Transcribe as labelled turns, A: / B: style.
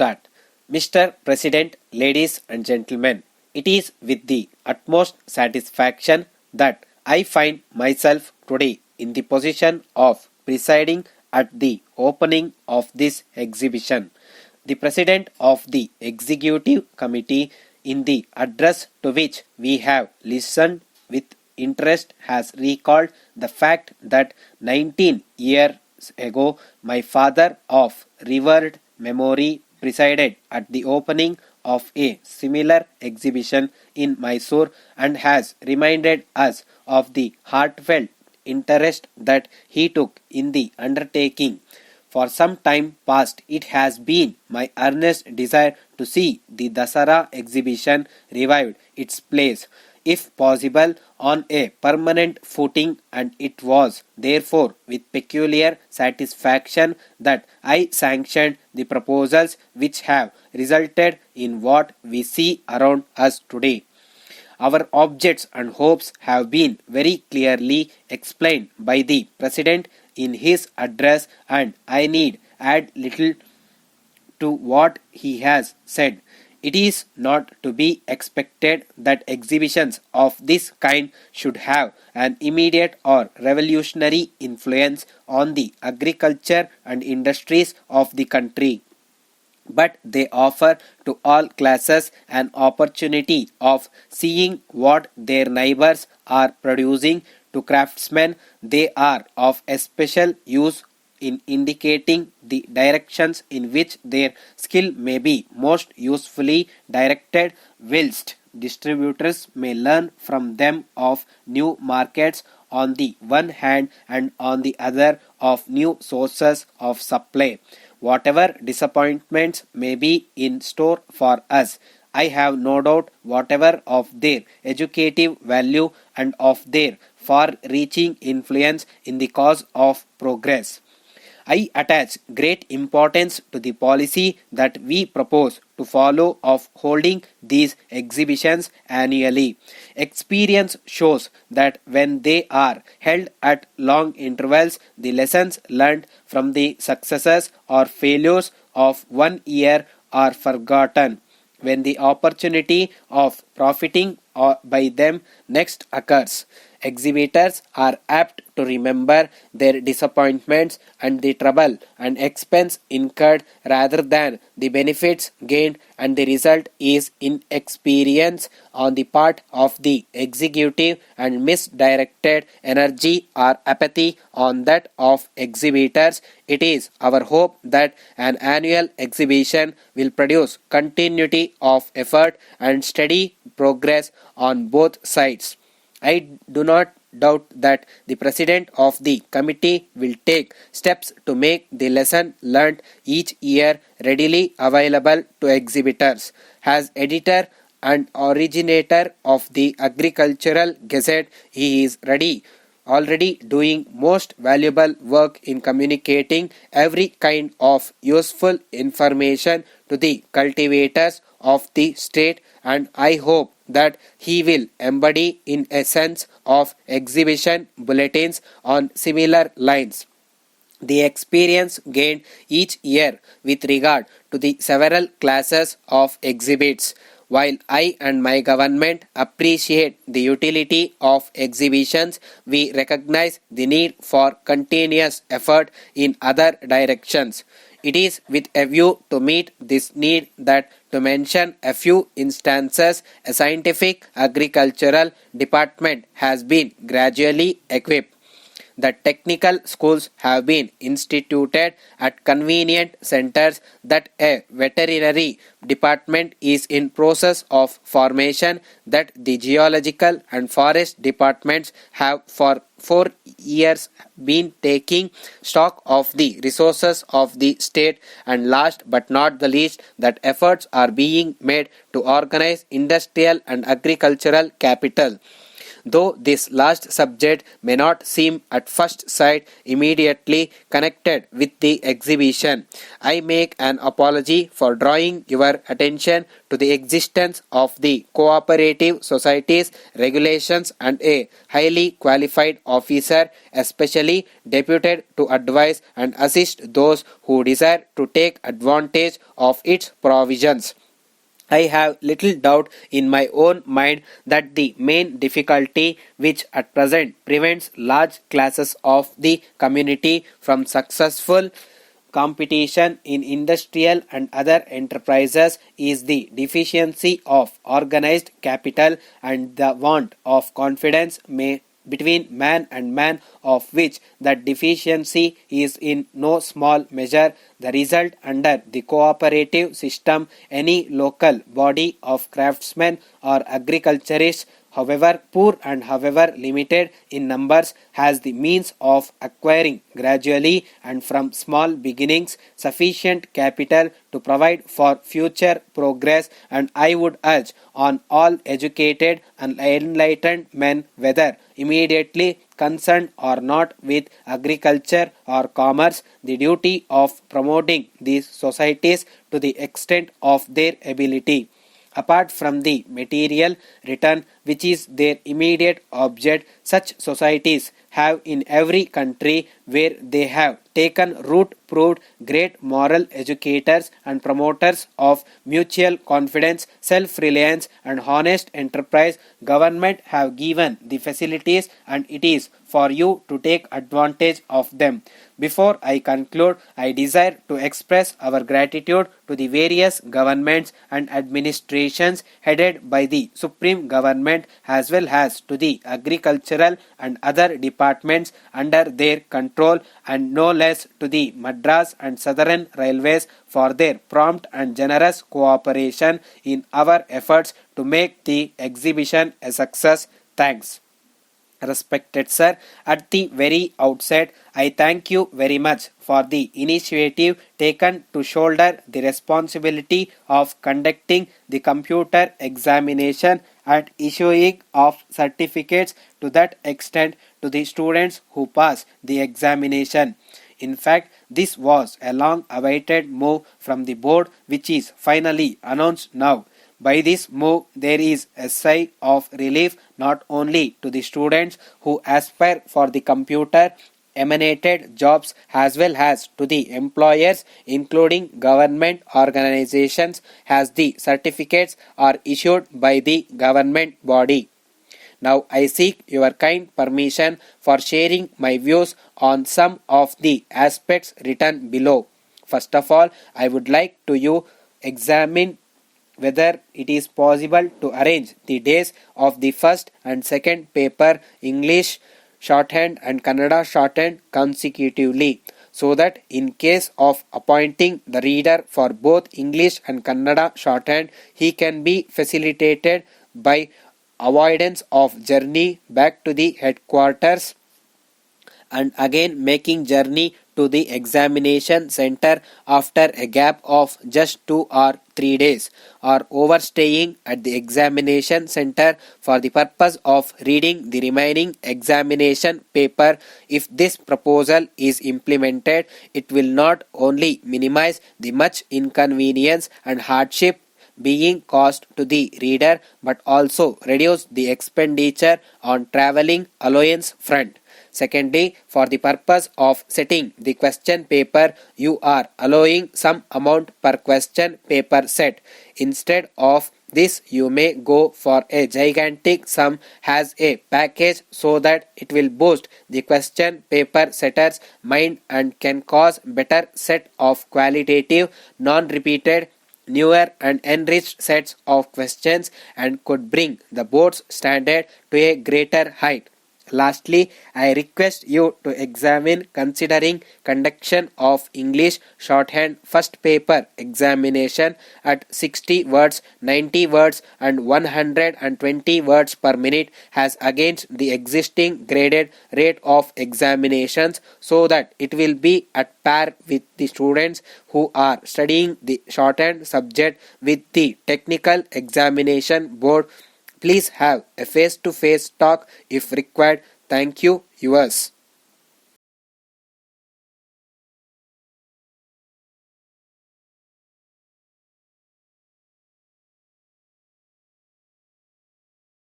A: start. Mr. President, ladies and gentlemen, it is with the utmost satisfaction that I find myself today in the position of presiding at the opening of this exhibition. The President of the Executive Committee, in the address to which we have listened with interest, has recalled the fact that 19 years ago my father of revered memory presided at the opening of a similar exhibition in Mysore and has reminded us of the heartfelt interest that he took in the undertaking. For some time past, it has been my earnest desire to see the Dasara exhibition revived its place, if possible, on a permanent footing, and it was therefore with peculiar satisfaction that I sanctioned the proposals which have resulted in what we see around us today. Our objects and hopes have been very clearly explained by the President in his address, and I need add little to what he has said. It is not to be expected that exhibitions of this kind should have an immediate or revolutionary influence on the agriculture and industries of the country, but they offer to all classes an opportunity of seeing what their neighbors are producing. To craftsmen, they are of especial use in indicating the directions in which their skill may be most usefully directed, whilst distributors may learn from them of new markets on the one hand, and on the other of new sources of supply. Whatever disappointments may be in store for us, I have no doubt whatever of their educative value and of their far-reaching influence in the cause of progress. I attach great importance to the policy that we propose to follow of holding these exhibitions annually. Experience shows that when they are held at long intervals, the lessons learned from the successes or failures of one year are forgotten. When the opportunity of profiting by them next occurs, exhibitors are apt to remember their disappointments and the trouble and expense incurred rather than the benefits gained, and the result is inexperience on the part of the executive and misdirected energy or apathy on that of exhibitors. It is our hope that an annual exhibition will produce continuity of effort and steady progress on both sides. I do not doubt that the President of the committee will take steps to make the lesson learnt each year readily available to exhibitors. As editor and originator of the Agricultural Gazette, he is already doing most valuable work in communicating every kind of useful information to the cultivators of the state, and I hope that he will embody in a sense of exhibition bulletins on similar lines the experience gained each year with regard to the several classes of exhibits. While I and my government appreciate the utility of exhibitions, we recognize the need for continuous effort in other directions. It is with a view to meet this need that, to mention a few instances, a scientific agricultural department has been gradually equipped. The technical schools have been instituted at convenient centers, that a veterinary department is in process of formation, that the geological and forest departments have for 4 years been taking stock of the resources of the state, and last but not the least, that efforts are being made to organize industrial and agricultural capital. Though this last subject may not seem at first sight immediately connected with the exhibition, I make an apology for drawing your attention to the existence of the cooperative societies, regulations, and a highly qualified officer, especially deputed to advise and assist those who desire to take advantage of its provisions. I have little doubt in my own mind that the main difficulty which at present prevents large classes of the community from successful competition in industrial and other enterprises is the deficiency of organized capital and the want of confidence between man and man, of which that deficiency is in no small measure the result. Under the cooperative system, any local body of craftsmen or agriculturists, however poor and however limited in numbers, has the means of acquiring gradually and from small beginnings sufficient capital to provide for future progress, and I would urge on all educated and enlightened men, whether immediately concerned or not with agriculture or commerce, the duty of promoting these societies to the extent of their ability. Apart from the material return which is their immediate object, such societies have in every country where they have taken root proved great moral educators and promoters of mutual confidence, self-reliance, and honest enterprise. Government have given the facilities, and it is for you to take advantage of them. Before I conclude, I desire to express our gratitude to the various governments and administrations headed by the Supreme Government, as well as to the agricultural and other departments under their control, and no less to the Madras and Southern Railways for their prompt and generous cooperation in our efforts to make the exhibition a success. Thanks. Respected sir, at the very outset, I thank you very much for the initiative taken to shoulder the responsibility of conducting the computer examination and issuing of certificates to that extent to the students who pass the examination. In fact, this was a long-awaited move from the board, which is finally announced now. By this move, there is a sigh of relief not only to the students who aspire for the computer emanated jobs, as well as to the employers, including government organizations, as the certificates are issued by the government body. Now I seek your kind permission for sharing my views on some of the aspects written below. First of all, I would like to you examine whether it is possible to arrange the days of the first and second paper, English shorthand and Kannada shorthand, consecutively, so that in case of appointing the reader for both English and Kannada shorthand, he can be facilitated by avoidance of journey back to the headquarters and again making journey to the examination center after a gap of just 2 or 3 days, or overstaying at the examination center for the purpose of reading the remaining examination paper. If this proposal is implemented, it will not only minimize the much inconvenience and hardship being caused to the reader, but also reduce the expenditure on travelling allowance front. Secondly, for the purpose of setting the question paper, you are allowing some amount per question paper set. Instead of this, you may go for a gigantic sum as a package, so that it will boost the question paper setter's mind and can cause better set of qualitative, non-repeated, newer and enriched sets of questions, and could bring the board's standard to a greater height. Lastly, I request you to examine considering conduction of English shorthand first paper examination at 60 words, 90 words and 120 words per minute as against the existing graded rate of examinations, so that it will be at par with the students who are studying the shorthand subject with the technical examination board Please have a face-to-face talk if required. Thank you, yours.